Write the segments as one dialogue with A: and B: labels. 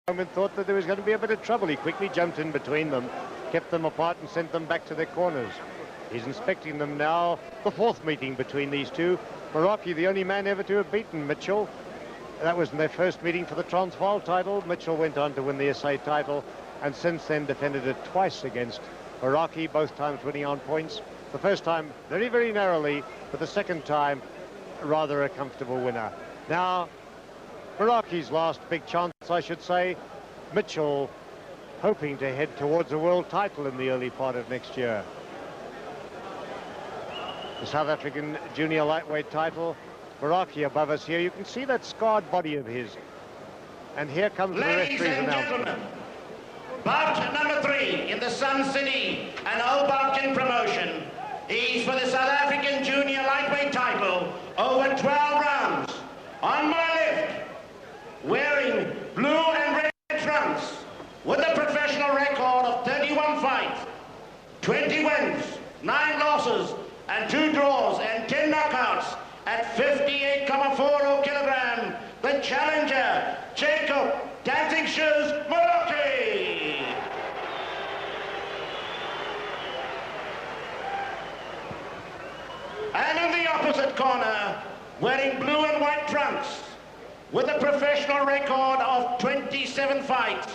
A: moment thought that there was going to be a bit of trouble. He quickly jumped in between them, kept them apart and sent them back to their corners. He's inspecting them now. The fourth meeting between these two. Morake, the only man ever to have beaten Mitchell. That was in their first meeting for the Transvaal title. Mitchell went on to win the SA title and since then defended it twice against Morake, both times winning on points. The first time very, very narrowly, but the second time rather a comfortable winner. Now, Morake's last big chance, I should say. Mitchell hoping to head towards a world title in the early part of next year. The South African junior lightweight title. Morake above us here. You can see that scarred body of his. And here comes the referee's announcement.
B: Bout number 3 in the Sun City and Old promotion. He's for the South African junior lightweight title over 12 rounds. On my left, wearing blue and red trunks, with a professional record of 31 fights, 20 wins, 9 losses, and 2 draws and 10 knockouts at 58.40 kilogram, the challenger, Jacob Dancing Shoes Morake. And in the opposite corner, wearing blue and white trunks, with a professional record of 27 fights,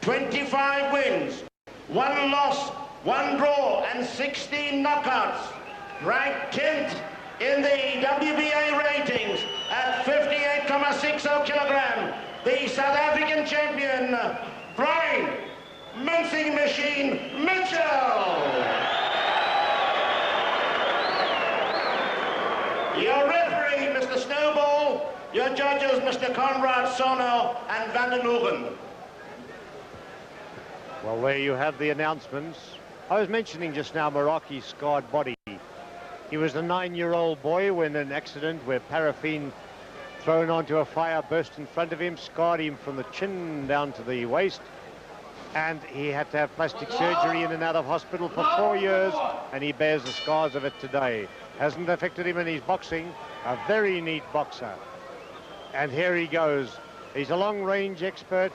B: 25 wins, 1 loss, 1 draw, and 16 knockouts, ranked 10th in the WBA ratings at 58.60 kilogram, the South African champion, Brian Mincing Machine Mitchell. Your referee, Mr. Snowball. Your judges, Mr. Conrad Sono and Van den Hoogen.
A: Well, there you have the announcements. I was mentioning just now Morake's scarred body. He was a 9-year-old boy when an accident where paraffin thrown onto a fire burst in front of him, scarred him from the chin down to the waist, and he had to have plastic surgery in and out of hospital for 4 years, and he bears the scars of it today. Hasn't affected him in his boxing. A very neat boxer. And here he goes. He's a long-range expert,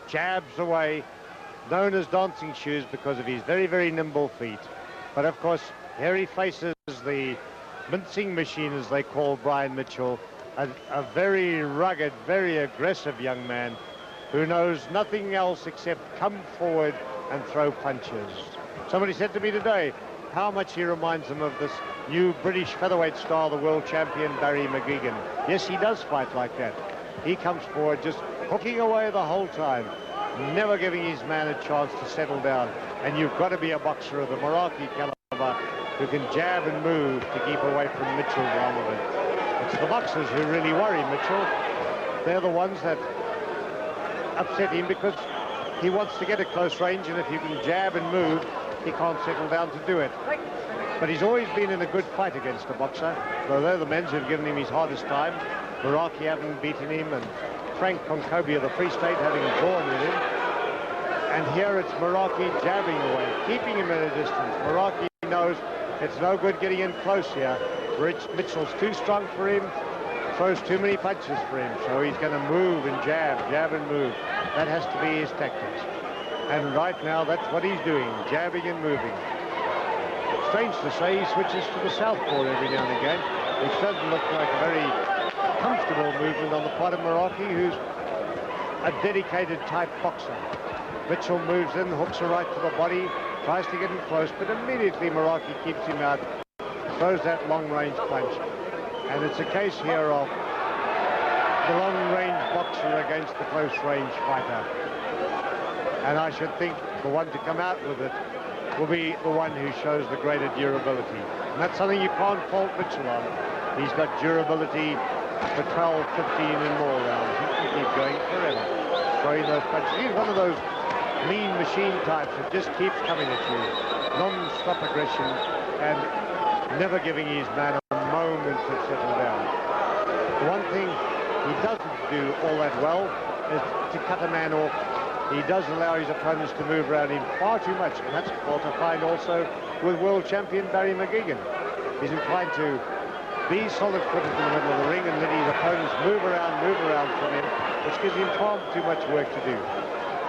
A: jabs away, known as Dancing Shoes because of his very, very nimble feet. But of course, here he faces the mincing machine, as they call Brian Mitchell, a very rugged, very aggressive young man who knows nothing else except come forward and throw punches. Somebody said to me today how much he reminds them of this new British featherweight star, the world champion Barry McGuigan. Yes, he does fight like that. He comes forward just hooking away the whole time, never giving his man a chance to settle down. And you've got to be a boxer of the Morake caliber who can jab and move to keep away from Mitchell's armament. It's the boxers who really worry Mitchell. They're the ones that upset him because he wants to get at close range, and if you can jab and move, he can't settle down to do it. But he's always been in a good fight against a boxer, though they're the men who've given him his hardest time. Morake having beaten him, and Frank Concobia, the Free State, having drawn with him. And here it's Morake jabbing away, keeping him at a distance. Morake knows it's no good getting in close here. Mitchell's too strong for him, throws too many punches for him, so he's going to move and jab and move. That has to be his tactics. And right now, that's what he's doing, jabbing and moving. Strange to say, he switches to the southpaw every now and again, which doesn't look like a very comfortable movement on the part of Morake, who's a dedicated type boxer. Mitchell moves in, hooks her right to the body, tries to get him close, but immediately Morake keeps him out, throws that long-range punch. And it's a case here of the long-range boxer against the close-range fighter. And I should think the one to come out with it will be the one who shows the greater durability. And that's something you can't fault Mitchell on. He's got durability for 12, 15 and more rounds. He can keep going forever, throwing those punches. He's one of those mean machine types that just keeps coming at you. Non-stop aggression and never giving his man a moment to settle down. The one thing he doesn't do all that well is to cut a man off. He does allow his opponents to move around him far too much, and that's what I find also with world champion Barry McGuigan. He's inclined to be solid-footed in the middle of the ring and let his opponents move around from him which gives him far too much work to do.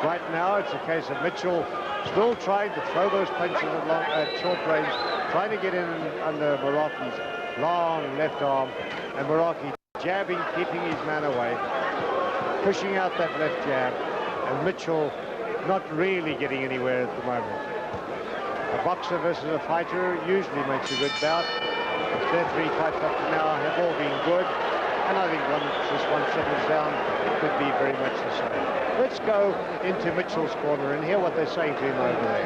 A: Right now, it's a case of Mitchell still trying to throw those punches at short range, trying to get in under Morake's long left arm, and Morake jabbing, keeping his man away, pushing out that left jab, and Mitchell not really getting anywhere at the moment. A boxer versus a fighter usually makes a good bout. Their 3 fights up to now have all been good, and I think once this one settles down, it could be very much the same. Let's go into Mitchell's corner and hear what they're saying to him over there.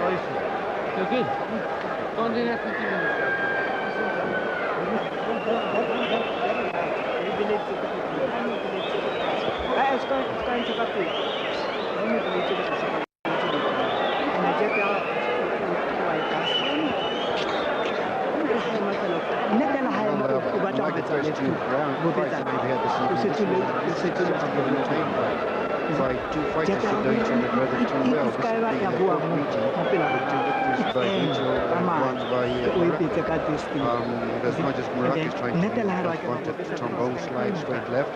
C: Okay.
D: By two fighters who don't treat each other too well. This is the fourth meeting with 2 victories by Mitchell and 1 by Morake. As much as Morake is trying to do wanted trombone slide straight left,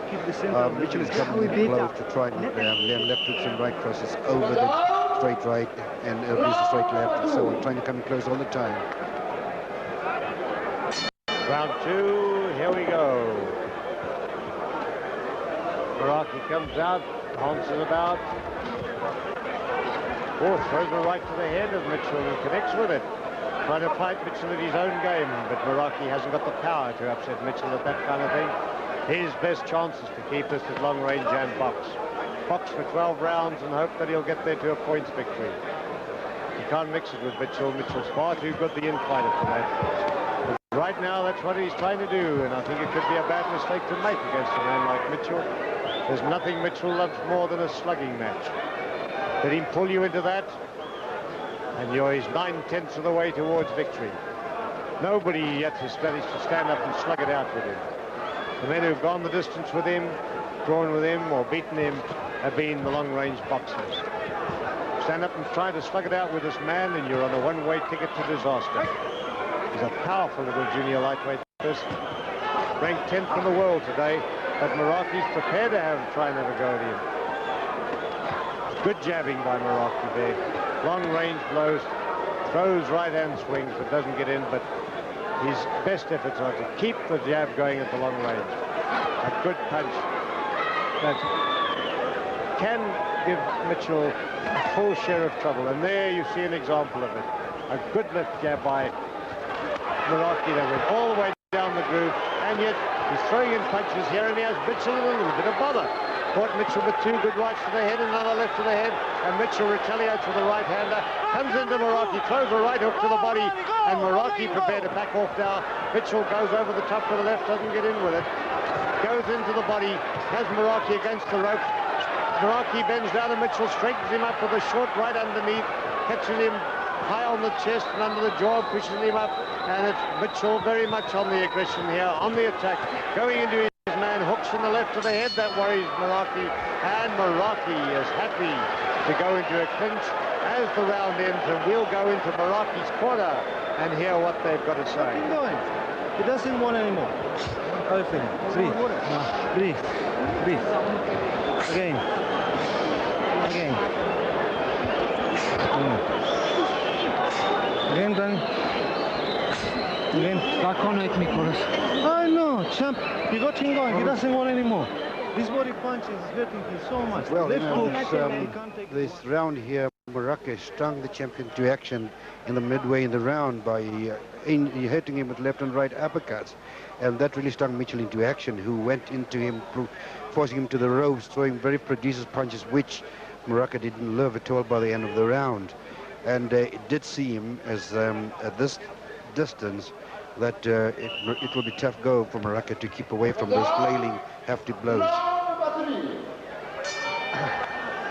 D: Mitchell is coming in close to try and land left hooks and right crosses over the straight right and release the straight left, and so on, trying to come in close all the time.
A: Round 2, here we go. Morake comes out, bounces about. Throws a right to the head of Mitchell and connects with it. Trying to fight Mitchell at his own game, but Morake hasn't got the power to upset Mitchell at that kind of thing. His best chance is to keep this at long range and box. Box for 12 rounds and hope that he'll get there to a points victory. You can't mix it with Mitchell. Mitchell's far too good the in-fighter for that. But right now, that's what he's trying to do, and I think it could be a bad mistake to make against a man like Mitchell. There's nothing Mitchell loves more than a slugging match. Let him pull you into that, and you're 9/10 of the way towards victory. Nobody yet has managed to stand up and slug it out with him. The men who've gone the distance with him, drawn with him, or beaten him have been the long-range boxers. Stand up and try to slug it out with this man, and you're on a one-way ticket to disaster. He's a powerful little junior lightweight. Ranked 10th in the world today. But Morake's prepared to try and have a go at him. Good jabbing by Morake there. Long range blows, throws right hand swings, but doesn't get in. But his best efforts are to keep the jab going at the long range. A good punch that can give Mitchell a full share of trouble. And there you see an example of it. A good left jab by Morake that went all the way down the groove, and yet he's throwing in punches here, and he has Mitchell in a little bit of bother. Caught Mitchell with 2 good rights to the head and another left to the head, and Mitchell retaliates with a right-hander, comes into Morake, throws a right hook to the body, and Morake prepared to back off now. Mitchell goes over the top with the left, doesn't get in with it, goes into the body, has Morake against the ropes. Morake bends down, and Mitchell straightens him up with a short right underneath, catches him high on the chest and under the jaw, pushes him up, and it's Mitchell very much on the aggression here, on the attack, going into his man, hooks in the left of the head, that worries Morake, and Morake is happy to go into a clinch as the round ends, and we'll go into Morake's corner and hear what they've got to say.
E: He doesn't want anymore. Breathe. Breathe. Breathe. Again. Again. Again, then. Again.
C: Back on it, Nicholas.
E: I know, champ. You got him going. He doesn't want anymore. This body punch is hurting him so much.
D: Well, this round here, Morake strung the champion to action in the midway in the round by hitting him with left and right uppercuts. And that really stung Mitchell into action, who went into him, forcing him to the ropes, throwing very prodigious punches, which Morake didn't love at all by the end of the round. And it did seem as at this distance that it will be tough go for Morake to keep away from those flailing, hefty blows.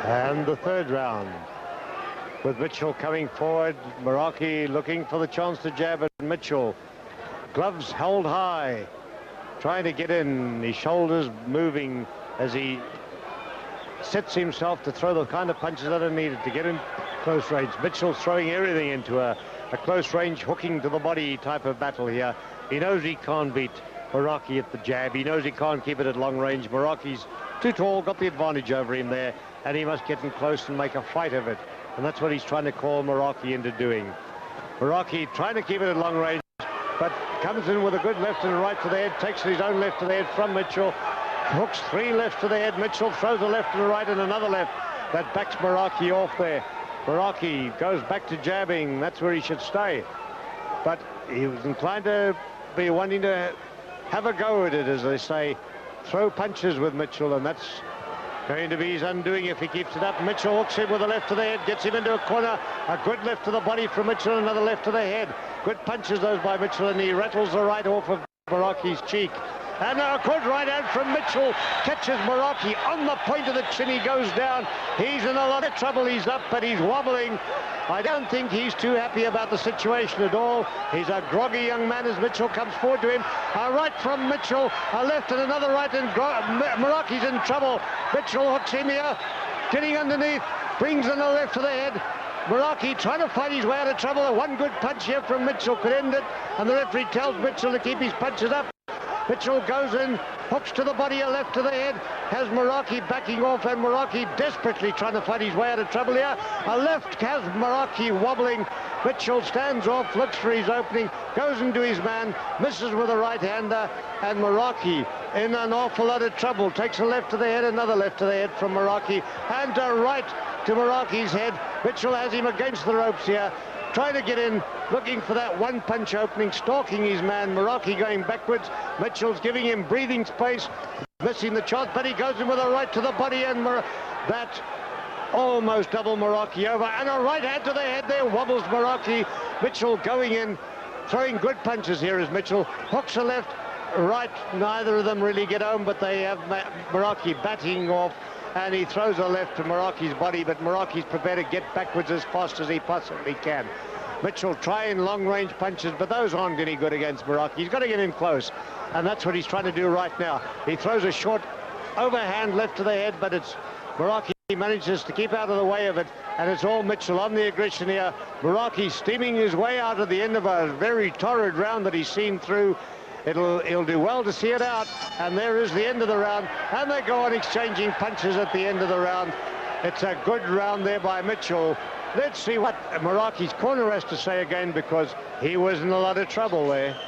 A: And the third round, with Mitchell coming forward, Morake looking for the chance to jab at Mitchell. Gloves held high, trying to get in, his shoulders moving as he sets himself to throw the kind of punches that are needed to get in close range. Mitchell's throwing everything into a close range, hooking to the body type of battle here. He knows he can't beat Morake at the jab. He knows he can't keep it at long range. Morake's too tall, got the advantage over him there, and he must get in close and make a fight of it. And that's what he's trying to call Morake into doing. Morake trying to keep it at long range, but comes in with a good left and right to the head, takes his own left to the head from Mitchell, hooks 3 left to the head. Mitchell throws a left and a right and another left. That backs Morake off there. Morake goes back to jabbing. That's where he should stay. But he was inclined to be wanting to have a go at it, as they say, throw punches with Mitchell, and that's going to be his undoing if he keeps it up. Mitchell hooks him with a left to the head, gets him into a corner. A good left to the body from Mitchell, another left to the head. Good punches those by Mitchell, and he rattles the right off of Morake's cheek. And a good right hand from Mitchell, catches Morake on the point of the chin. He goes down. He's in a lot of trouble. He's up, but he's wobbling. I don't think he's too happy about the situation at all. He's a groggy young man as Mitchell comes forward to him. A right from Mitchell, a left and another right, and Morake's in trouble. Mitchell hooks him here, getting underneath, brings in a left to the head. Morake trying to fight his way out of trouble. A one good punch here from Mitchell could end it, and the referee tells Mitchell to keep his punches up. Mitchell goes in, hooks to the body, a left to the head, has Morake backing off, and Morake desperately trying to fight his way out of trouble here. A left has Morake wobbling. Mitchell stands off, looks for his opening, goes into his man, misses with a right-hander, and Morake in an awful lot of trouble. Takes a left to the head, another left to the head from Morake, and a right to Morake's head. Mitchell has him against the ropes here, trying to get in, looking for that one punch opening, stalking his man. Morake going backwards. Mitchell's giving him breathing space, missing the chance, but he goes in with a right to the body, and that almost double Morake over, and a right hand to the head there, wobbles Morake. Mitchell going in, throwing good punches here as Mitchell hooks a left, right. Neither of them really get home, but they have Morake batting off, and he throws a left to Morake's body, but Morake's prepared to get backwards as fast as he possibly can. Mitchell trying long-range punches, but those aren't any good against Morake. He's got to get in close, and that's what he's trying to do right now. He throws a short overhand left to the head, but it's Morake manages to keep out of the way of it, and it's all Mitchell on the aggression here. Morake steaming his way out at the end of a very torrid round that he's seen through. He'll do well to see it out, and there is the end of the round, and they go on exchanging punches at the end of the round. It's a good round there by Mitchell. Let's see what Morake's corner has to say again, because he was in a lot of trouble there.
E: A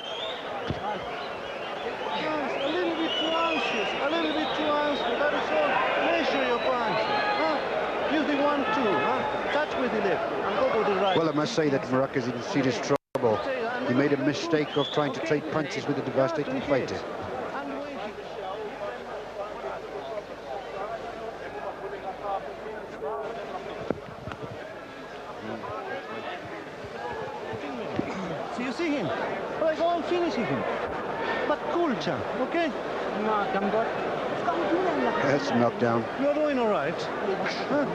E: little bit too anxious, a little bit too anxious. That is all. Measure your punch. Huh? Use the 1-2. Huh? Touch with the left and go with the right.
D: Well, I must say that Morake is in serious trouble. He made a mistake of trying to trade punches with a devastating fighter.
E: So you see him? Well, go on finishing him. But cool, champ, okay?
D: That's a knockdown.
E: You're doing all right. Huh?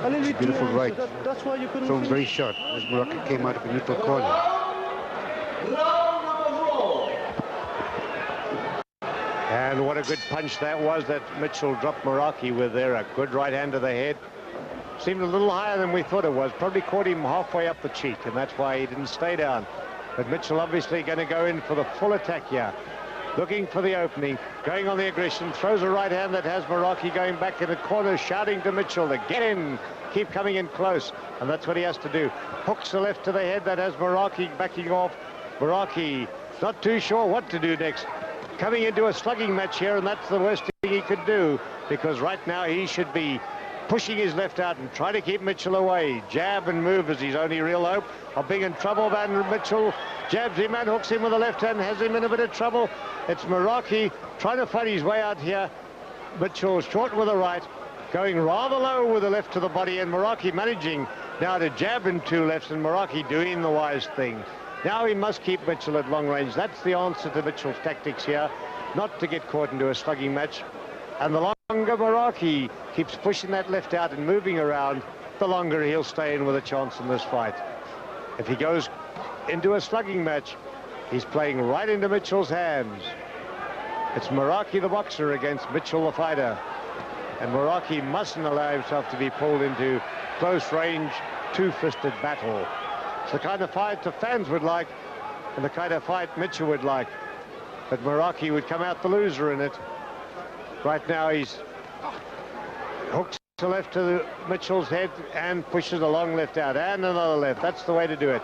E: A little bit
D: Beautiful
E: too
D: right.
E: That's why you couldn't
D: Thrown
E: finish.
D: very short as Morake came out of the neutral corner.
A: And what a good punch that was that Mitchell dropped Morake with there. A good right hand to the head. Seemed a little higher than we thought it was. Probably caught him halfway up the cheek, and that's why he didn't stay down. But Mitchell obviously going to go in for the full attack here. Looking for the opening, going on the aggression, throws a right hand that has Morake going back in the corner, shouting to Mitchell to get in, keep coming in close, and that's what he has to do. Hooks the left to the head that has Morake backing off. Morake not too sure what to do next. Coming into a slugging match here, and that's the worst thing he could do, because right now he should be pushing his left out and try to keep Mitchell away. Jab and move is his only real hope of being in trouble. Van Mitchell jabs him and hooks him with the left hand, has him in a bit of trouble. It's Morake trying to fight his way out here. Mitchell short with the right, going rather low with the left to the body, and Morake managing now to jab in 2 lefts, and Morake doing the wise thing. Now he must keep Mitchell at long range. That's the answer to Mitchell's tactics here, not to get caught into a slugging match. And the longer Morake keeps pushing that left out and moving around, the longer he'll stay in with a chance in this fight. If he goes into a slugging match, he's playing right into Mitchell's hands. It's Morake the boxer against Mitchell the fighter. And Morake mustn't allow himself to be pulled into close range, two-fisted battle. It's the kind of fight the fans would like, and the kind of fight Mitchell would like. but Morake would come out the loser in it. Right now he's hooks the left to Mitchell's head and pushes a long left out, and another left. That's the way to do it.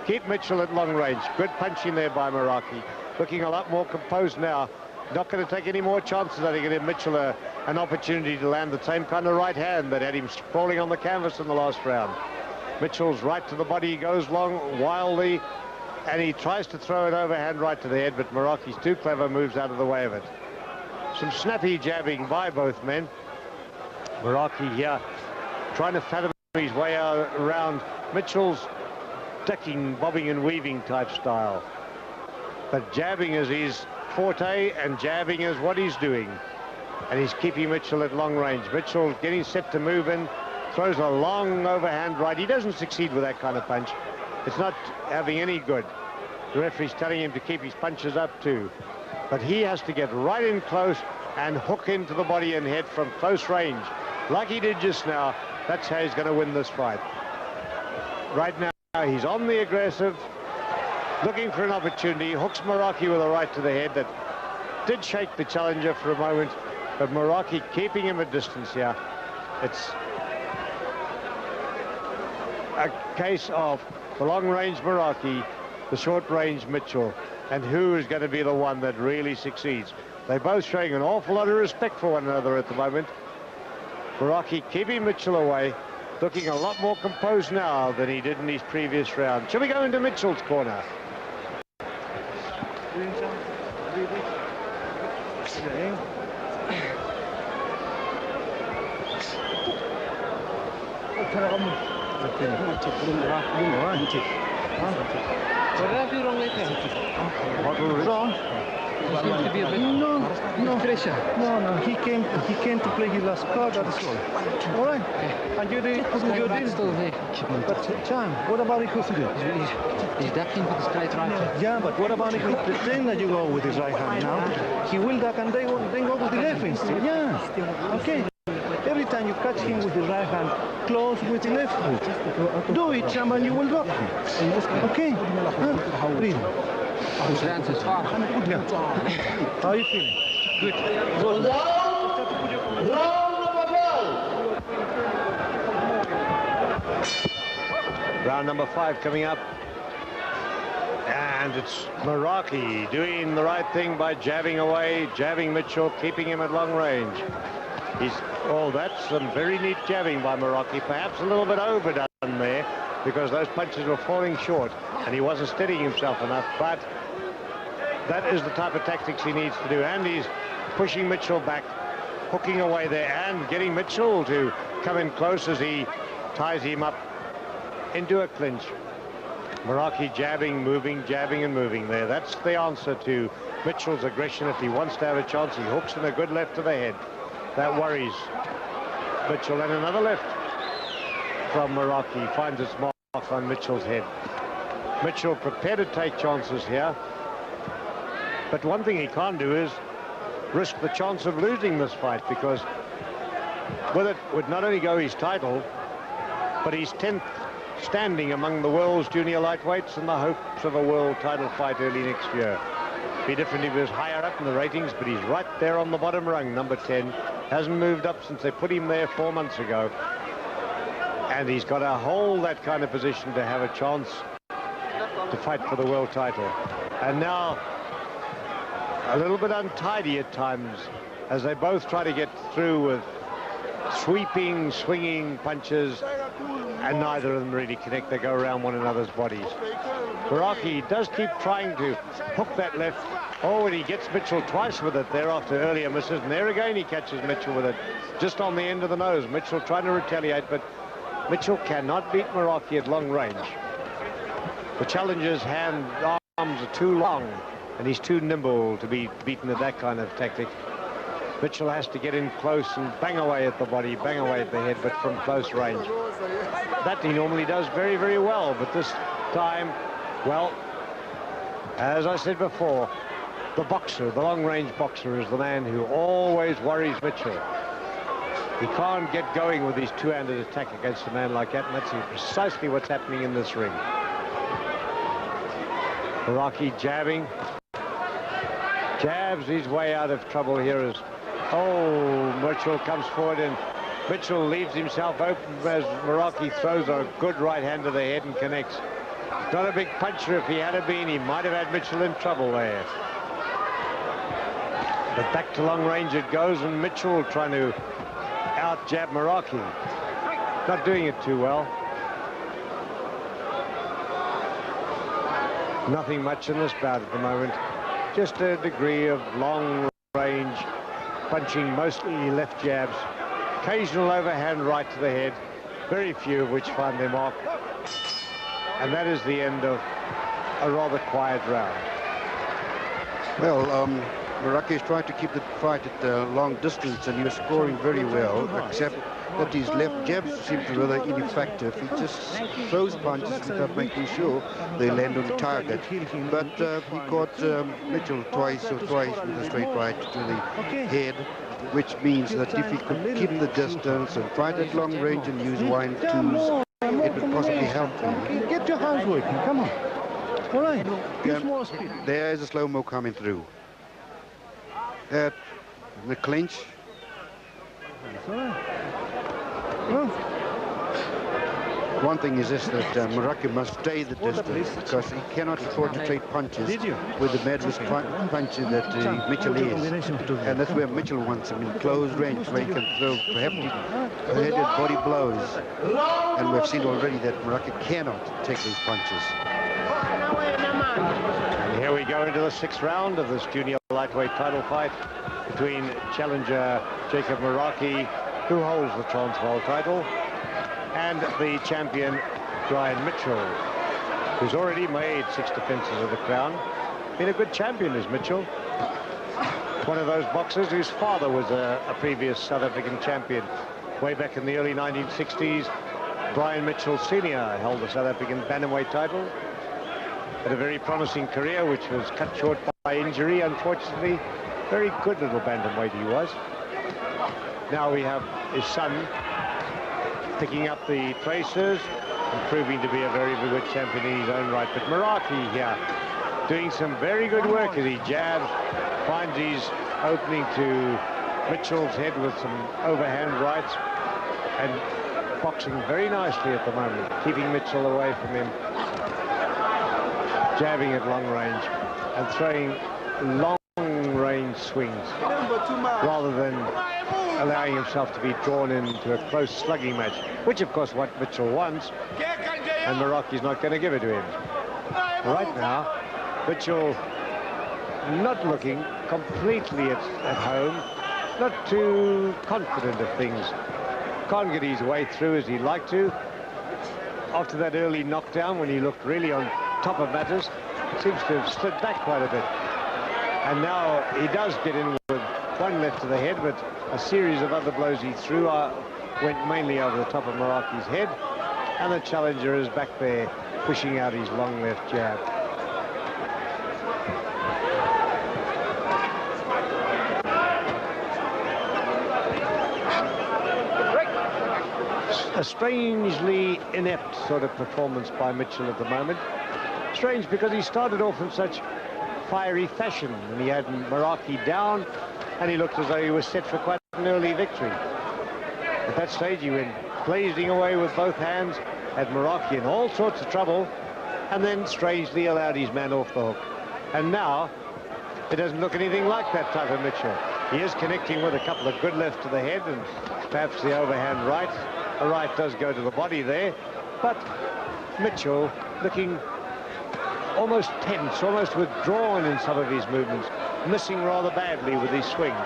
A: Keep Mitchell at long range. Good punching there by Morake. Looking a lot more composed now. Not going to take any more chances. I think it gave Mitchell an opportunity to land the same kind of right hand that had him sprawling on the canvas in the last round. Mitchell's right to the body. He goes long, wildly, and he tries to throw an overhand right to the head, but Morake's too clever, moves out of the way of it. Some snappy jabbing by both men. Morake here trying to fathom his way around Mitchell's ducking, bobbing and weaving type style. But jabbing is his forte, and jabbing is what he's doing. And he's keeping Mitchell at long range. Mitchell getting set to move in, throws a long overhand right. He doesn't succeed with that kind of punch. It's not having any good. The referee's telling him to keep his punches up too. But he has to get right in close and hook into the body and head from close range. Like he did just now, that's how he's going to win this fight. Right now, he's on the aggressive, looking for an opportunity, hooks Morake with a right to the head that did shake the challenger for a moment, but Morake keeping him at distance here. It's a case of the long-range Morake, the short-range Mitchell, and who is going to be the one that really succeeds. They're both showing an awful lot of respect for one another at the moment. Morake keeping Mitchell away, looking a lot more composed now than he did in his previous round. Shall we go into Mitchell's corner?
C: What did I do wrong later?
E: What was wrong?
C: He seems to be a bit
E: No.
C: fresher.
E: No. He came to play his last card. That's all. All right.
C: Okay.
E: And you did. You
C: Back
E: did.
C: still there.
E: But Chan, what about if you did?
C: He's ducking with the straight right.
E: Yeah, but what about if you pretend that you go with his right hand now? He will duck and then go with the left instead. Yeah. Okay. Every time you catch him with the right hand, close with the left foot. Do it, Cham, and you will drop him. Okay? Please.
C: His rounds is far.
E: Yeah. How are you feeling?
C: Good.
A: Round number 5 coming up. And it's Morake doing the right thing by jabbing away, jabbing Mitchell, keeping him at long range. That's some very neat jabbing by Morake, perhaps a little bit overdone there because those punches were falling short and he wasn't steadying himself enough, but that is the type of tactics he needs to do, and he's pushing Mitchell back, hooking away there and getting Mitchell to come in close as he ties him up into a clinch. Morake jabbing, moving, jabbing and moving there. That's the answer to Mitchell's aggression. If he wants to have a chance, he hooks in a good left to the head. That worries Mitchell, and another left from Morake finds its mark on Mitchell's head. Mitchell prepared to take chances here, but one thing he can't do is risk the chance of losing this fight, because with it would not only go his title, but his 10th standing among the world's junior lightweights and the hopes of a world title fight early next year. Be different if he was higher up in the ratings, but he's right there on the bottom rung, number 10. Hasn't moved up since they put him there 4 months ago. And he's got to hold that kind of position to have a chance to fight for the world title. And now a little bit untidy at times as they both try to get through with sweeping, swinging punches, and neither of them really connect. They go around one another's bodies. Morake does keep trying to hook that left. Oh, and he gets Mitchell twice with it there after earlier misses, and there again he catches Mitchell with it just on the end of the nose. Mitchell trying to retaliate, but Mitchell cannot beat Morake at long range. The challenger's arms are too long, and he's too nimble to be beaten at that kind of tactic. Mitchell has to get in close and bang away at the body, bang away at the head, but from close range. That he normally does very, very well, but this time, well, as I said before, the boxer, the long-range boxer, is the man who always worries Mitchell. He can't get going with his two-handed attack against a man like that, and that's precisely what's happening in this ring. Morake jabbing. Jabs his way out of trouble here as, oh, Mitchell comes forward and Mitchell leaves himself open as Morake throws a good right hand to the head and connects. Not a big puncher. If he had been, he might have had Mitchell in trouble there. But back to long range it goes, and Mitchell trying to out-jab Morake. Not doing it too well. Nothing much in this bout at the moment. Just a degree of long range punching, mostly left jabs. Occasional overhand right to the head, very few of which find their mark. And that is the end of a rather quiet round.
D: Well, Morake is trying to keep the fight at long distance, and he was scoring very well, except that his left jabs seem to be rather ineffective. He just throws punches without making sure they land on target. But he caught Mitchell twice with a straight right to the head, which means that if he could keep the distance and fight at long range and use wind twos, it would possibly help him.
E: Get your hands working, come on. All right, use more speed.
D: There is a slow-mo coming through. At the clinch.
E: That's all right. Well,
D: one thing is this, that Morake must stay the distance because he cannot afford to trade punches with the madness puncher that Mitchell is. And that's where Mitchell wants him, in close range, where he can throw headed body blows. And we've seen already that Morake cannot take these punches.
A: And here we go into the 6th round of this junior lightweight title fight between challenger Jacob Morake, who holds the Transvaal title, and the champion Brian Mitchell, who's already made 6 defenses of the crown. Been a good champion is Mitchell. One of those boxers whose father was a previous South African champion way back in the early 1960s. Brian Mitchell Sr. held the South African bantamweight title. Had a very promising career, which was cut short by injury, unfortunately. Very good little bantamweight he was. Now we have his son picking up the traces and proving to be a very good champion in his own right. But Morake here doing some very good work as he jabs, finds his opening to Mitchell's head with some overhand rights, and boxing very nicely at the moment, keeping Mitchell away from him, jabbing at long range and throwing long range swings rather than allowing himself to be drawn into a close slugging match, which of course what Mitchell wants, and Morake's not going to give it to him. Right now, Mitchell not looking completely at home, not too confident of things. Can't get his way through as he'd like to. After that early knockdown, when he looked really on top of matters, seems to have slid back quite a bit. And now he does get in with one left to the head, but a series of other blows he threw went mainly over the top of Morake's head, and the challenger is back there pushing out his long left jab. A strangely inept sort of performance by Mitchell at the moment. Strange because he started off in such fiery fashion, and he had Morake down, and he looked as though he was set for quite an early victory. At that stage, he went blazing away with both hands, had Morake in all sorts of trouble, and then strangely allowed his man off the hook. And now, it doesn't look anything like that type of Mitchell. He is connecting with a couple of good left to the head, and perhaps the overhand right. The right does go to the body there, but Mitchell looking almost tense, almost withdrawn in some of his movements, missing rather badly with his swings.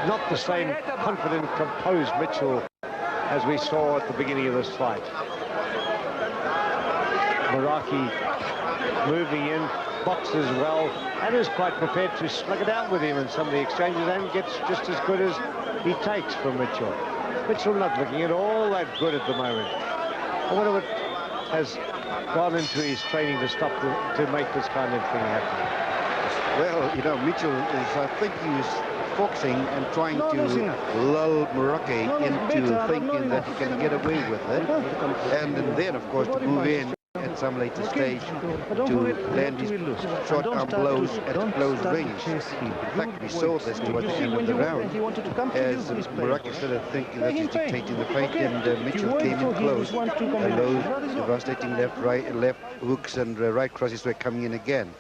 A: Not the same confident, composed Mitchell as we saw at the beginning of this fight. Morake moving in, boxes well, and is quite prepared to slug it out with him in some of the exchanges, and gets just as good as he takes from Mitchell. Mitchell not looking at all that good at the moment. I wonder what has gone into his training to stop to make this kind of thing happen.
D: Well, you know, Mitchell is, I think he was foxing and trying to lull Morake into thinking that he can get away with it. And then, of course, to move in at some later
E: Okay.
D: stage
E: But don't
D: to
E: forget
D: land
E: what
D: his
E: we lose.
D: short
E: And
D: arm
E: don't
D: blows
E: start
D: at
E: to-
D: close
E: don't
D: range.
E: start to chase him.
D: In fact, we
E: Good
D: saw
E: weights.
D: this towards
E: You
D: the
E: see,
D: end
E: when
D: of the
E: you
D: round,
E: and he wanted to come to you,
D: as
E: please pay.
D: Morake started thinking that
E: Let
D: he's
E: him pay.
D: dictating the fight,
E: Okay.
D: and
E: If
D: Mitchell
E: you wait
D: came in
E: for him,
D: close.
E: this 1-2
D: And
E: combination, that
D: those
E: is all.
D: devastating left hooks and right crosses were coming in again.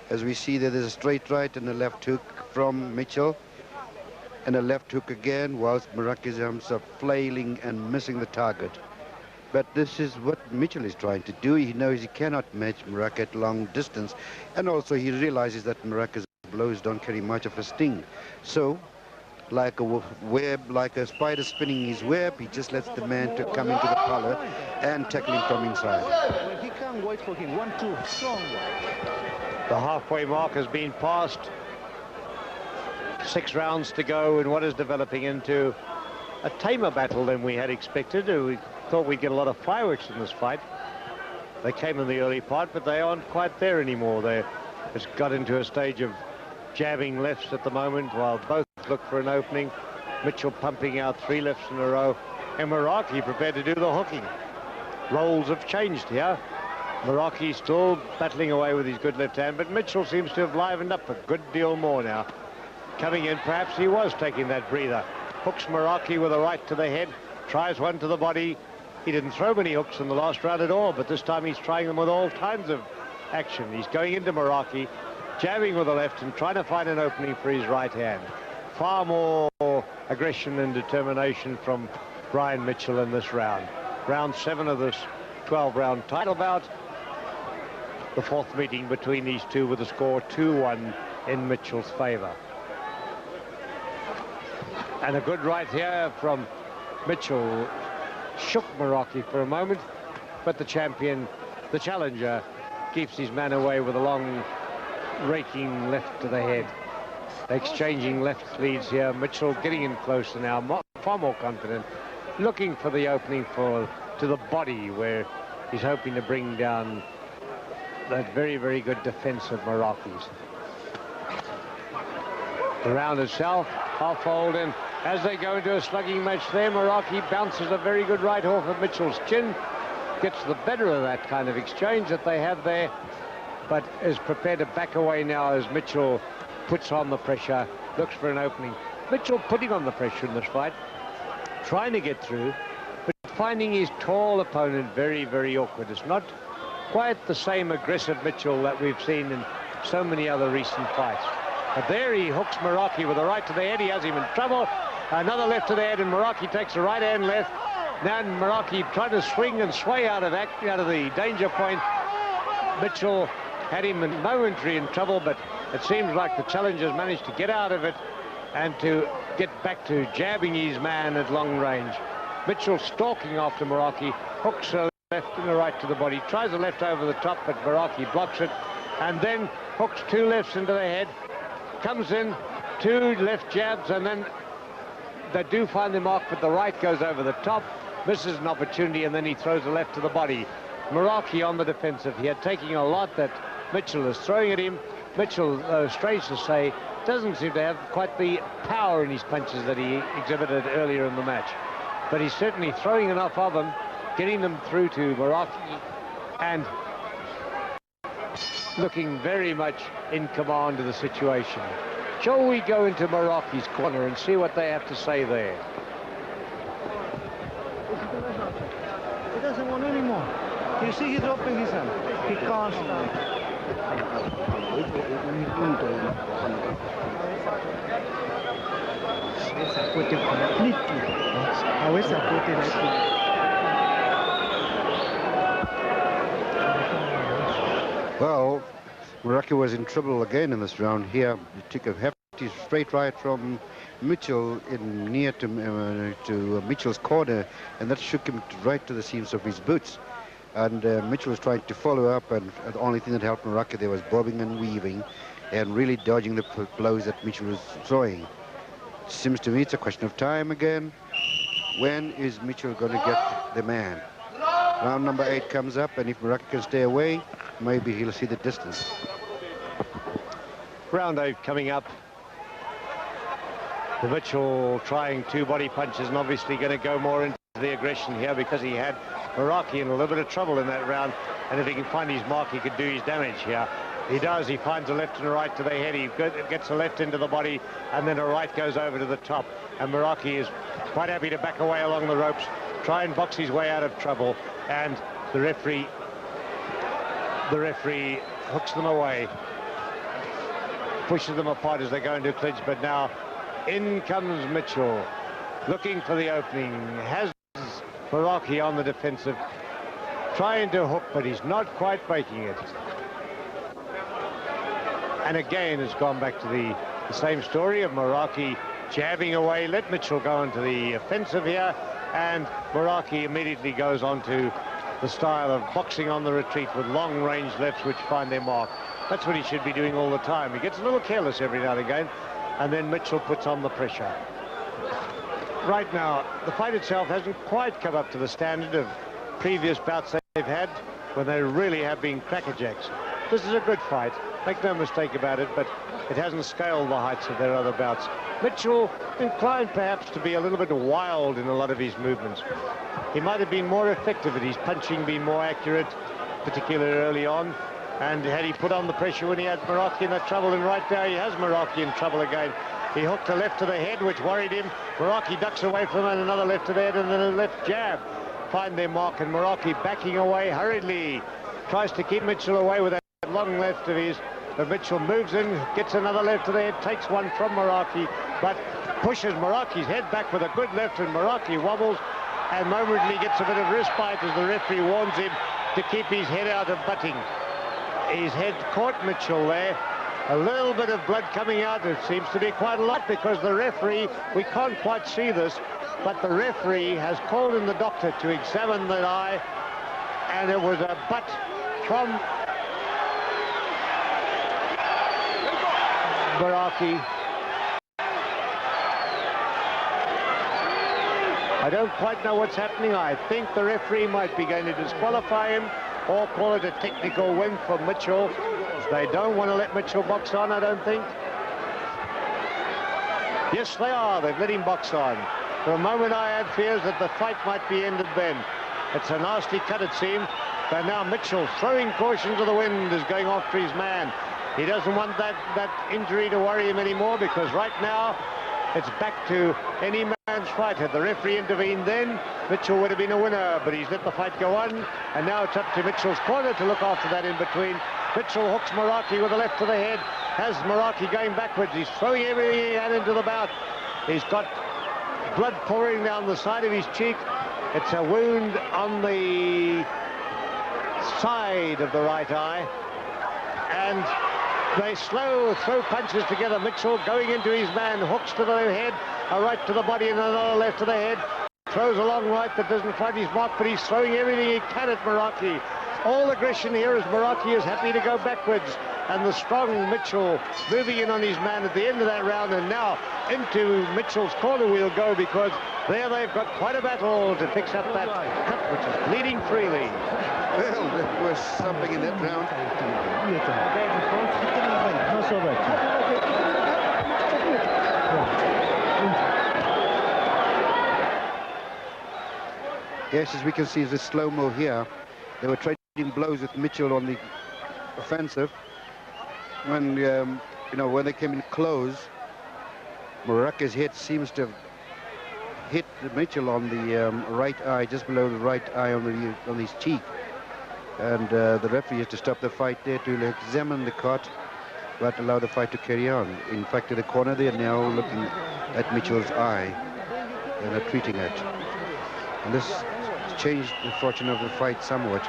D: As we see that there's a straight right and a left hook from Mitchell, and a left hook again, whilst Morake's arms are flailing and missing the target. But this is what Mitchell is trying to do. He knows he cannot match Morake at long distance, and also he realizes that Morake's blows don't carry much of a sting. So, like a web, like a spider spinning his web, he just lets the man to come into the parlor and tackle him from inside.
E: When he can't wait for him, 1-2, strong one.
A: The halfway mark has been passed. 6 rounds to go in what is developing into a tamer battle than we had expected. We thought we'd get a lot of fireworks in this fight. They came in the early part, but they aren't quite there anymore. They just got into a stage of jabbing lefts at the moment while both look for an opening. Mitchell pumping out 3 lefts in a row, and Morake prepared to do the hooking. Roles have changed here. Morake still battling away with his good left hand, but Mitchell seems to have livened up a good deal more now. Coming in, perhaps he was taking that breather. Hooks Morake with a right to the head, tries one to the body. He didn't throw many hooks in the last round at all, but this time he's trying them with all kinds of action. He's going into Morake, jabbing with the left and trying to find an opening for his right hand. Far more aggression and determination from Brian Mitchell in this round. Round 7 of this 12-round title bout. The 4th meeting between these two with a score 2-1 in Mitchell's favor. And a good right here from Mitchell. Shook Morake for a moment, but the challenger, keeps his man away with a long, raking left to the head. Exchanging left leads here. Mitchell getting in closer now, far more confident, looking for the opening to the body, where he's hoping to bring down that very, very good defense of Morake's. The round itself, half fold in. As they go into a slugging match there, Morake bounces a very good right off of Mitchell's chin, gets the better of that kind of exchange that they have there, but is prepared to back away now as Mitchell puts on the pressure, looks for an opening. Mitchell putting on the pressure in this fight, trying to get through, but finding his tall opponent very, very awkward. It's not quite the same aggressive Mitchell that we've seen in so many other recent fights. But there he hooks Morake with a right to the head. He has him in trouble. Another left to the head, and Morake takes a right hand left. Now Morake trying to swing and sway out of the danger point. Mitchell had him momentarily in trouble, but it seems like the challenger's managed to get out of it and to get back to jabbing his man at long range. Mitchell stalking after Morake, hooks a left and a right to the body, tries a left over the top, but Morake blocks it, and then hooks 2 lefts into the head, comes in, 2 left jabs, and then they do find the mark, but the right goes over the top, misses an opportunity, and then he throws a left to the body. Morake on the defensive here, taking a lot that Mitchell is throwing at him. Mitchell, strange to say, doesn't seem to have quite the power in his punches that he exhibited earlier in the match. But he's certainly throwing enough of them, getting them through to Morake, and looking very much in command of the situation. Shall we go into Morake's corner and see what they have to say there?
E: He doesn't want any more. You see, he's dropping his hand. He can't stand.
D: Well, Morake was in trouble again in this round here. He took a hefty straight right from Mitchell in near to Mitchell's corner, and that shook him right to the seams of his boots. And Mitchell was trying to follow up, and the only thing that helped Morake there was bobbing and weaving and really dodging the blows that Mitchell was throwing. It seems to me it's a question of time again. When is Mitchell going to get the man? Round number 8 comes up, and if Morake can stay away, maybe he'll see the distance.
A: Round 8 coming up. Mitchell trying 2 body punches and obviously going to go more into the aggression here because he had Morake in a little bit of trouble in that round, and if he can find his mark, he could do his damage here. He does. He finds a left and a right to the head. He gets a left into the body, and then a right goes over to the top. And Morake is quite happy to back away along the ropes, try and box his way out of trouble. And the referee hooks them away, pushes them apart as they go into clinch. But now in comes Mitchell, looking for the opening. Has Morake on the defensive, trying to hook, but he's not quite making it. And again, it's gone back to the same story of Morake jabbing away. Let Mitchell go into the offensive here, and Morake immediately goes on to the style of boxing on the retreat with long-range lefts which find their mark. That's what he should be doing all the time. He gets a little careless every now and again, and then Mitchell puts on the pressure. Right now, the fight itself hasn't quite come up to the standard of previous bouts they've had when they really have been crackerjacks. This is a good fight, make no mistake about it, but it hasn't scaled the heights of their other bouts. Mitchell inclined perhaps to be a little bit wild in a lot of his movements. He might have been more effective at his punching, been more accurate, particularly early on. And had he put on the pressure when he had Morake in that trouble, and right now he has Morake in trouble again. He hooked a left to the head, which worried him. Morake ducks away from him, and another left to the head, and then a left jab. Find their mark, and Morake backing away hurriedly. Tries to keep Mitchell away with that long left of his. But Mitchell moves in, gets another left to the head, takes one from Morake, but pushes Morake's head back with a good left, and Morake wobbles and momentarily gets a bit of respite as the referee warns him to keep his head out of butting. His head caught Mitchell there. A little bit of blood coming out. It seems to be quite a lot because the referee, we can't quite see this, but the referee has called in the doctor to examine the eye, and it was a butt from Morake. I don't quite know what's happening. I think the referee might be going to disqualify him or call it a technical win for Mitchell. They don't want to let Mitchell box on, I don't think. Yes, they are. They've let him box on. For a moment, I had fears that the fight might be ended then. It's a nasty cut, it seemed. But now Mitchell, throwing caution to the wind, is going after his man. He doesn't want that injury to worry him anymore, because right now it's back to any man's fight. Had the referee intervened then, Mitchell would have been a winner, but he's let the fight go on, and now it's up to Mitchell's corner to look after that in between. Mitchell hooks Morake with a left to the head, has Morake going backwards. He's throwing everything he had into the bout. He's got blood pouring down the side of his cheek. It's a wound on the side of the right eye, and they throw punches together. Mitchell going into his man, hooks to the head, a right to the body and another left to the head. Throws a long right that doesn't find his mark, but he's throwing everything he can at Morake. All aggression here as Morake is happy to go backwards. And the strong Mitchell moving in on his man at the end of that round, and now into Mitchell's corner we'll go, because there they've got quite a battle to fix up that cut, which is bleeding freely.
D: Well, there was something in that round. Yes, as we can see, the slow-mo here. They were trading blows with Mitchell on the offensive. When, when they came in close, Morake's head seems to have hit Mitchell on the right eye, just below the right eye on his cheek. And the referee has to stop the fight there to examine the cut, but allow the fight to carry on. In fact, in the corner, they are now looking at Mitchell's eye and are treating it. And this changed the fortune of the fight somewhat.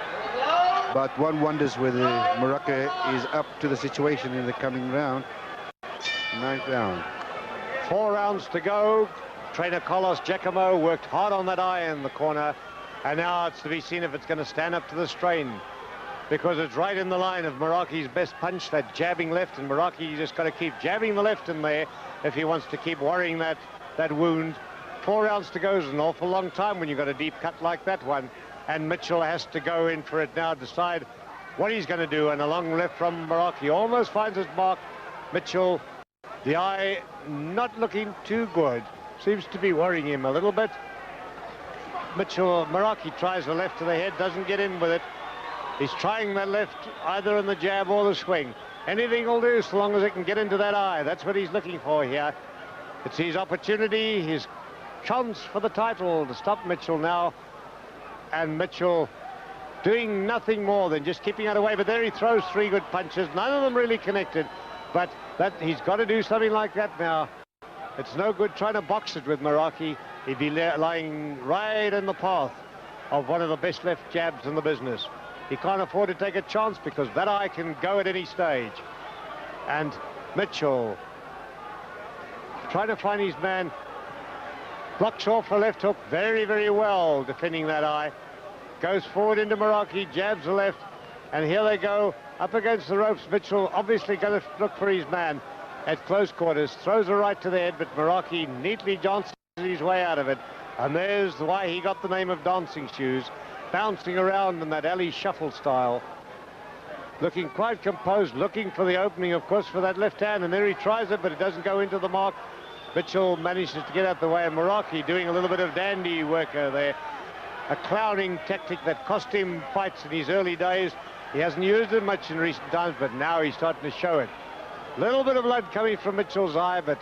D: But one wonders whether Morake is up to the situation in the coming round. 9th round.
A: 4 rounds to go. Trainer Carlos Giacomo worked hard on that eye in the corner, and now it's to be seen if it's going to stand up to the strain, because it's right in the line of Morake's best punch, that jabbing left, and Morake just got to keep jabbing the left in there if he wants to keep worrying that wound. 4 rounds to go is an awful long time when you've got a deep cut like that one. And Mitchell has to go in for it now, decide what he's going to do. And a long left from Morake almost finds his mark. Mitchell, the eye not looking too good. Seems to be worrying him a little bit. Morake tries the left to the head, doesn't get in with it. He's trying the left, either in the jab or the swing. Anything will do so long as it can get into that eye. That's what he's looking for here. It's his opportunity, his chance for the title to stop Mitchell now. And Mitchell doing nothing more than just keeping out away. But there he throws 3 good punches, none of them really connected. But he's got to do something like that now. It's no good trying to box it with Morake. He'd be lying right in the path of one of the best left jabs in the business. He can't afford to take a chance because that eye can go at any stage. And Mitchell trying to find his man. Blocks off a left hook very, very well, defending that eye. Goes forward into Morake, jabs the left, and here they go up against the ropes. Mitchell obviously going to look for his man at close quarters, throws a right to the head, but Morake neatly dances his way out of it. And there's why he got the name of Dancing Shoes, bouncing around in that alley shuffle style. Looking quite composed, looking for the opening, of course, for that left hand, and there he tries it, but it doesn't go into the mark. Mitchell manages to get out the way, and Morake doing a little bit of dandy worker there. A clowning tactic that cost him fights in his early days. He hasn't used it much in recent times, but now he's starting to show it. Little bit of blood coming from Mitchell's eye, but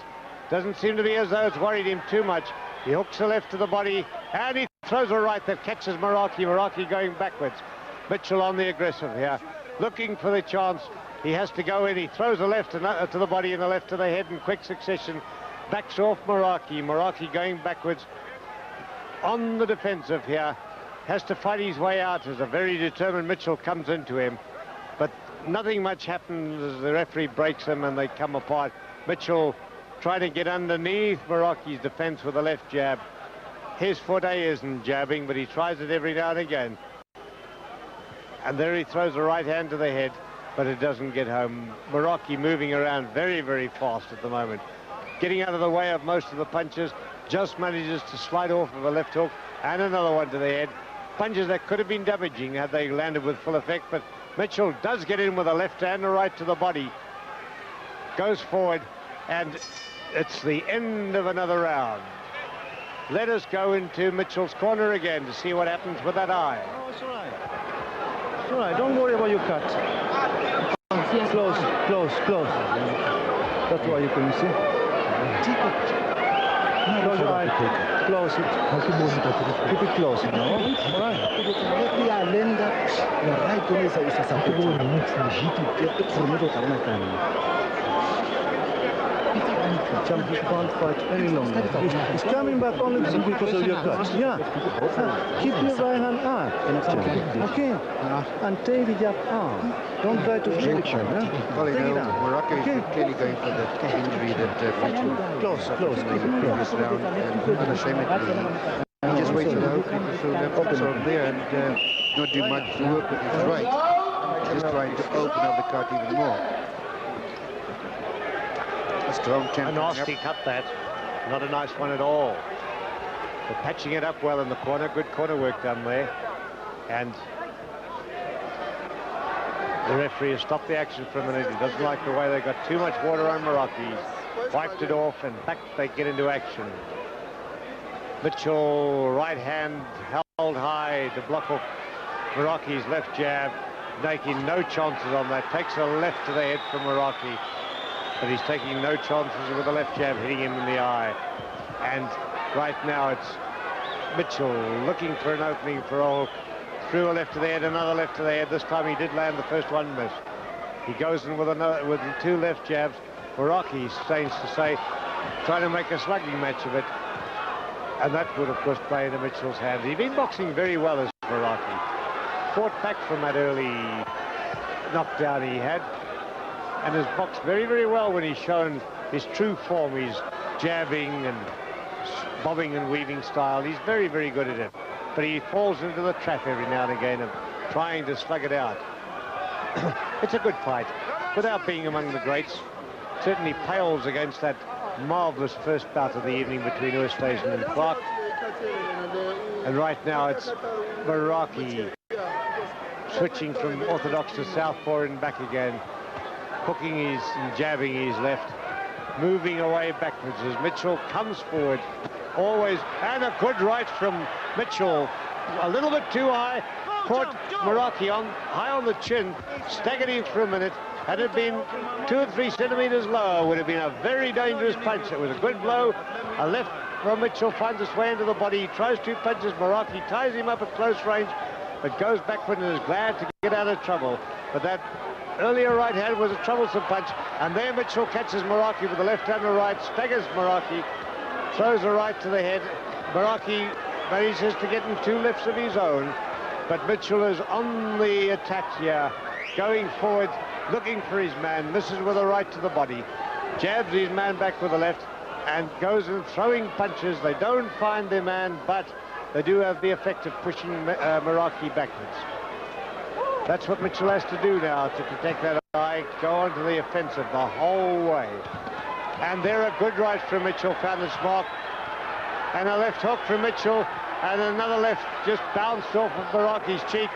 A: doesn't seem to be as though it's worried him too much. He hooks a left to the body, and he throws a right that catches Morake. Morake going backwards. Mitchell on the aggressive here, looking for the chance. He has to go in. He throws a left to the body and a left to the head in quick succession. Backs off Morake. Morake going backwards on the defensive here. Has to fight his way out as a very determined Mitchell comes into him. But nothing much happens as the referee breaks him and they come apart. Mitchell trying to get underneath Morake's defense with a left jab. His forte isn't jabbing, but he tries it every now and again. And there he throws a right hand to the head, but it doesn't get home. Morake moving around very, very fast at the moment. Getting out of the way of most of the punches, just manages to slide off of a left hook and another one to the head. Punches that could have been damaging had they landed with full effect, but Mitchell does get in with a left and a right to the body. Goes forward, and it's the end of another round. Let us go into Mitchell's corner again to see what happens with that eye.
E: Oh, it's all right. It's all right. Don't worry about your cut. Close, close, close. That's why you can see. Close your eye. Close it. Keep it close, you know. All right. He can't fight any longer. He's coming back only because of your cut. Yeah. Keep your right hand up. Okay. And take the jab arm. Don't try to flip it.
D: Well, you know, Morake is clearly going for that injury that Mitchell
E: close.
D: in the previous round, and unashamedly, he just waited out so left arm there and not do much to work with his right. Just trying to open up the cut even more. Strong
A: A
D: champion.
A: nasty cut that. Not a nice one at all. But patching it up well in the corner. Good corner work done there. And the referee has stopped the action for a minute. He doesn't like the way they got too much water on Morake. Wiped it off and back they get into action. Mitchell, right hand held high to block off Morake's left jab. Making no chances on that. Takes a left to the head from Morake. But he's taking no chances with the left jab hitting him in the eye. And right now it's Mitchell looking for an opening for a hook. Threw a left to the head, another left to the head. This time he did land the first one, missed. He goes in with the 2 left jabs. Morake, strange to say, trying to make a slugging match of it. And that would, of course, play into Mitchell's hands. He's been boxing very well as Morake. Fought back from that early knockdown he had. And has boxed very, very well when he's shown his true form. He's jabbing and bobbing and weaving style. He's very, very good at it. But he falls into the trap every now and again of trying to slug it out. It's a good fight. Without being among the greats, certainly pales against that marvellous first bout of the evening between Oosthuizen and Clark. And right now it's Morake switching from orthodox to southpaw and back again. Hooking his and jabbing his left, moving away backwards as Mitchell comes forward always, and a good right from Mitchell. A little bit too high, caught Morake high on the chin, staggered him for a minute. Had it been 2 or 3 centimeters lower, would have been a very dangerous punch. It was a good blow. A left from Mitchell finds its way into the body. He tries 2 punches. Morake ties him up at close range, but goes backward and is glad to get out of trouble. But that earlier right hand was a troublesome punch, and there Mitchell catches Morake with the left and the right, staggers Morake, throws a right to the head. Morake manages to get in 2 lefts of his own, but Mitchell is on the attack here, going forward, looking for his man, misses with a right to the body, jabs his man back with the left, and goes in throwing punches. They don't find their man, but they do have the effect of pushing Morake backwards. That's what Mitchell has to do now to protect that eye, go on to the offensive the whole way. And there a good right from Mitchell, found its mark, and a left hook from Mitchell, and another left just bounced off of Morake's cheek.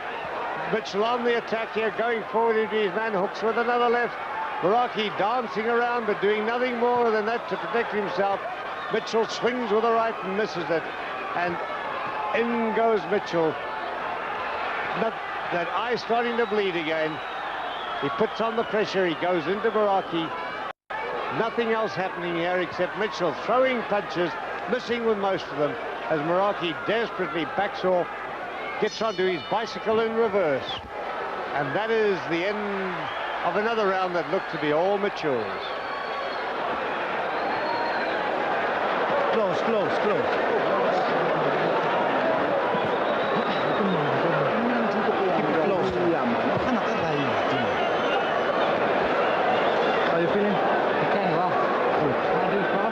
A: Mitchell on the attack here, going forward into his man, hooks with another left. Morake dancing around, but doing nothing more than that to protect himself. Mitchell swings with the right and misses it. And in goes Mitchell. That eye starting to bleed again. He puts on the pressure, he goes into Morake. Nothing else happening here except Mitchell throwing punches, missing with most of them, as Morake desperately backs off, gets onto his bicycle in reverse. And that is the end of another round that looked to be all Mitchell's.
E: Close, close, close. How are you feeling?
C: Okay, well. How do you feel?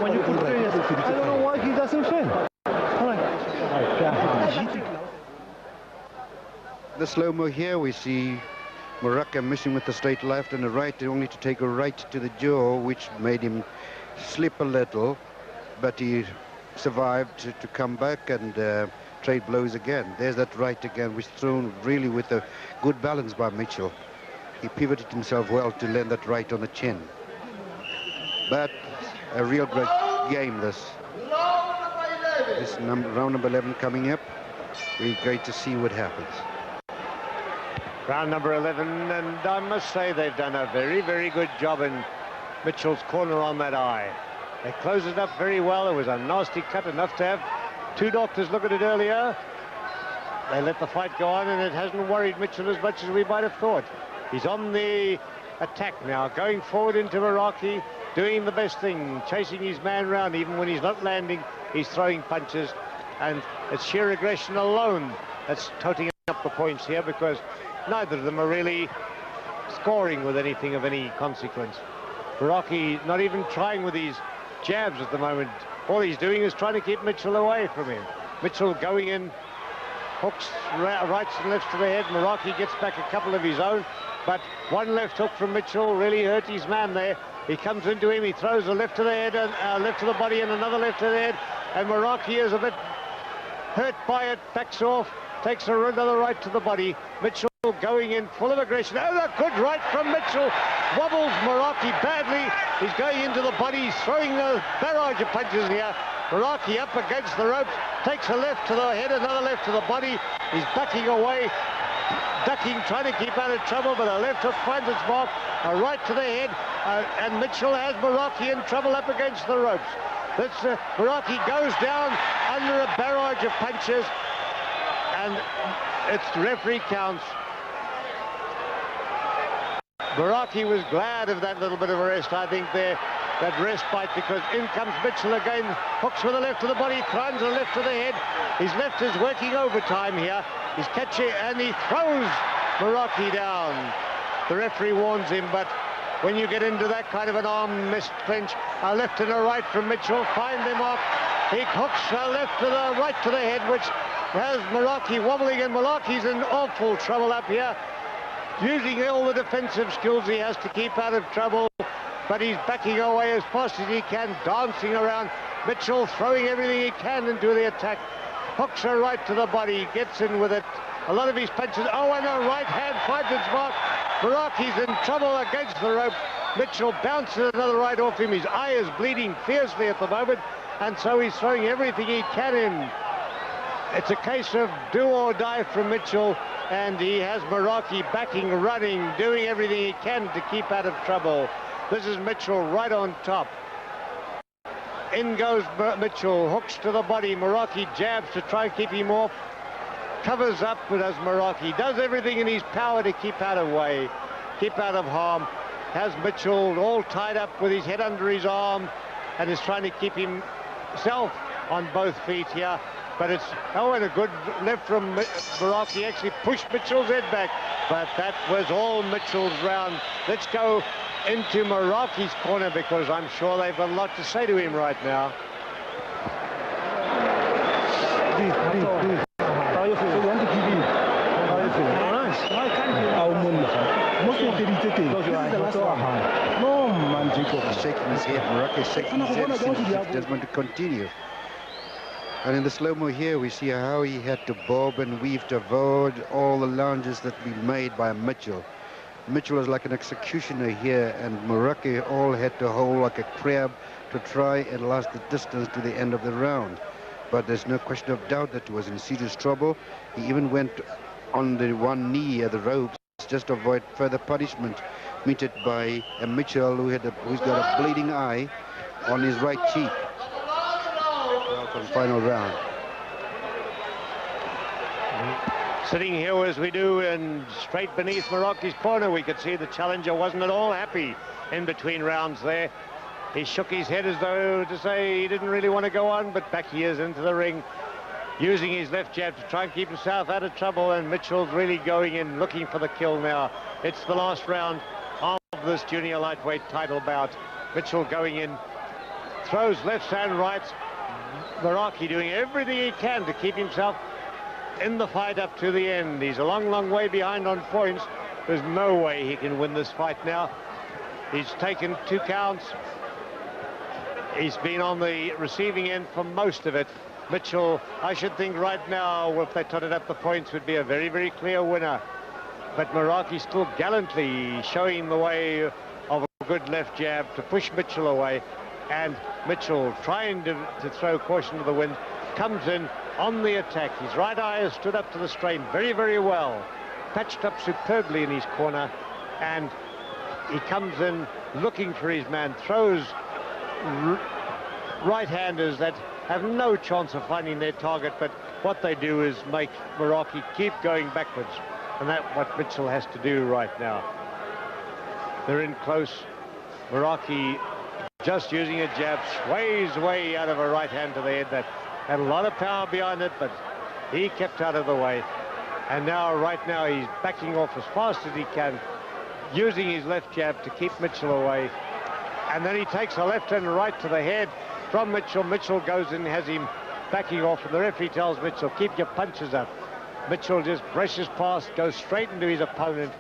E: When you put I don't know why he doesn't fail. All right.
D: The slow-mo here, we see Morake missing with the straight left and a right, only to take a right to the jaw, which made him slip a little, but he survived to come back and trade blows again. There's that right again, which thrown really with a good balance by Mitchell. He pivoted himself well to land that right on the chin. But a real great game, this round number 11 coming up. We're great to see what happens.
A: Round number 11, and I must say they've done a very, very good job in Mitchell's corner on that eye. They closed it up very well. It was a nasty cut, enough to have 2 doctors look at it earlier. They let the fight go on, and it hasn't worried Mitchell as much as we might have thought. He's on the attack now, going forward into Morake, doing the best thing, chasing his man round. Even when he's not landing, he's throwing punches, and it's sheer aggression alone that's toting up the points here, because neither of them are really scoring with anything of any consequence. Morake not even trying with his jabs at the moment. All he's doing is trying to keep Mitchell away from him. Mitchell going in, hooks rights and lefts to the head. Morake gets back a couple of his own, but one left hook from Mitchell really hurt his man there. He comes into him, he throws a left to the head, and left to the body, and another left to the head, and Morake is a bit hurt by it, backs off, takes another right to the body. Mitchell going in full of aggression. Oh, a good right from Mitchell. Wobbles Morake badly. He's going into the body. He's throwing a barrage of punches here. Morake up against the ropes. Takes a left to the head, another left to the body. He's backing away, ducking, trying to keep out of trouble, but a left hook finds its mark. A right to the head, and Mitchell has Morake in trouble up against the ropes. Morake goes down under a barrage of punches, and it's referee counts. Morake was glad of that little bit of a rest, I think, there, that respite, because in comes Mitchell again, hooks with a left to the body, climbs a left to the head. His left is working overtime here. He's catching, and he throws Morake down. The referee warns him, but when you get into that kind of an arm missed clinch, a left and a right from Mitchell, find them off. He hooks a left to the right to the head, which has Morake wobbling, and Morake's in awful trouble up here, using all the defensive skills he has to keep out of trouble, but he's backing away as fast as he can, dancing around. Mitchell throwing everything he can into the attack. Hooks a right to the body, gets in with it. A lot of his punches, oh, and a right hand finds its mark. Morake's in trouble against the rope. Mitchell bounces another right off him. His eye is bleeding fiercely at the moment. and so he's throwing everything he can in. It's a case of do or die from Mitchell, and he has Morake backing, running, doing everything he can to keep out of trouble. This is Mitchell right on top. In goes Mitchell, hooks to the body. Morake jabs to try and keep him off. Covers up, but does Morake. Does everything in his power to keep out of way, keep out of harm. Has Mitchell all tied up with his head under his arm and is trying to keep himself on both feet here. But it's, oh, and a good left from Morake. Actually pushed Mitchell's head back, but that was all Mitchell's round. Let's go into Morake's corner, because I'm sure they've got a lot to say to him right now.
E: How you feel? You want to give in? How you feel? Nice. Why can't you? No, man, Jacob.
D: He's shaking his head. Morake shaking his head. Seems as if he doesn't want to continue. And in the slow-mo here, we see how he had to bob and weave to avoid all the lunges that we made by Mitchell. Mitchell was like an executioner here, and Morake all had to hold like a crab to try and last the distance to the end of the round. But there's no question of doubt that he was in serious trouble. He even went on the one knee at the ropes just to avoid further punishment meted by a Mitchell who's got a bleeding eye on his right cheek. Welcome, final round.
A: Sitting here as we do, and straight beneath Morake's corner, we could see the challenger wasn't at all happy in between rounds there. He shook his head as though to say he didn't really want to go on, but back he is into the ring, using his left jab to try and keep himself out of trouble, and Mitchell's really going in, looking for the kill now. It's the last round of this junior lightweight title bout. Mitchell going in, throws lefts and rights. Morake doing everything he can to keep himself in the fight up to the end. He's a long, long way behind on points. There's no way he can win this fight now. He's taken 2 counts. He's been on the receiving end for most of it. Mitchell, I should think right now, if they totted up the points, would be a very, very clear winner. But Morake still gallantly showing the way of a good left jab to push Mitchell away. And Mitchell, trying to throw caution to the wind, comes in on the attack. His right eye has stood up to the strain very, very well. Patched up superbly in his corner. And he comes in looking for his man. Throws right-handers that have no chance of finding their target. But what they do is make Morake keep going backwards. And that's what Mitchell has to do right now. They're in close. Morake, just using a jab, sways way out of a right hand to the head that had a lot of power behind it, but he kept out of the way. And now, right now, he's backing off as fast as he can, using his left jab to keep Mitchell away. And then he takes a left and right to the head from Mitchell. Mitchell goes in, has him backing off, and the referee tells Mitchell, keep your punches up. Mitchell just brushes past, goes straight into his opponent,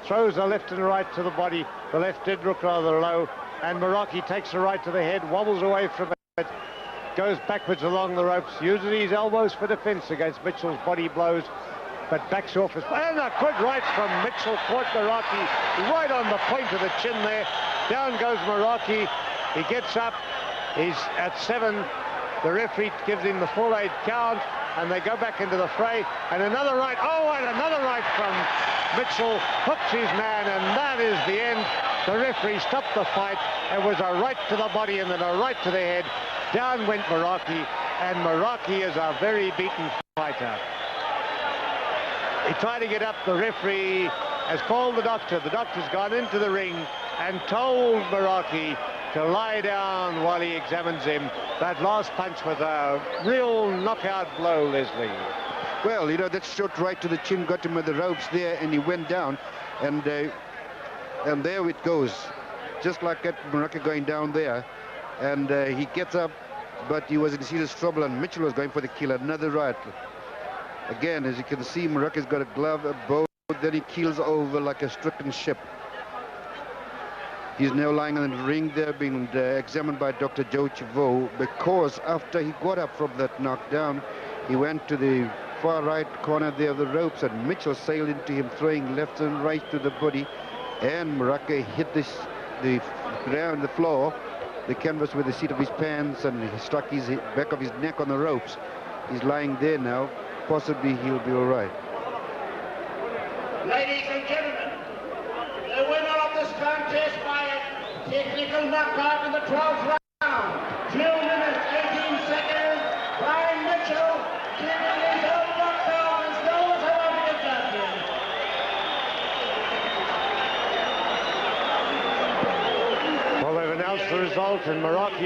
A: throws a left and right to the body. The left did look rather low, and Morake takes a right to the head, wobbles away from it, goes backwards along the ropes, uses his elbows for defense against Mitchell's body blows, but backs off his... And a good right from Mitchell, caught Morake right on the point of the chin there. Down goes Morake. He gets up. He's at 7. The referee gives him the full 8 count, and they go back into the fray. And another right. Oh, and another right from Mitchell. Hooks his man, and that is the end. The referee stopped the fight. It was a right to the body and then a right to the head. Down went Morake, and Morake is a very beaten fighter. He tried to get up. The referee has called the doctor. The doctor's gone into the ring and told Morake to lie down while he examines him. That last punch was a real knockout blow, Leslie.
D: Well, you know, that shot right to the chin got him with the ropes there, and he went down, and there it goes, just like that, Morake going down there, and he gets up, but he was in serious trouble, and Mitchell was going for the kill. Another right. Again, as you can see, Morake's got a glove, a bow, then he keels over like a stricken ship. He's now lying in the ring there, being examined by Dr. Joe Chivo, because after he got up from that knockdown, he went to the far right corner there of the ropes, and Mitchell sailed into him, throwing left and right to the body, and Morake hit the ground, the floor, the canvas with the seat of his pants, and he struck his back of his neck on the ropes. He's lying there now. Possibly he'll be all right.
B: Ladies and gentlemen, the winner of this contest by technical knockout in the 12th round, 2 minutes, 18 seconds, Brian Mitchell, keeping his own knockout and still the South African champion.
A: Well, they've announced the result, and Morake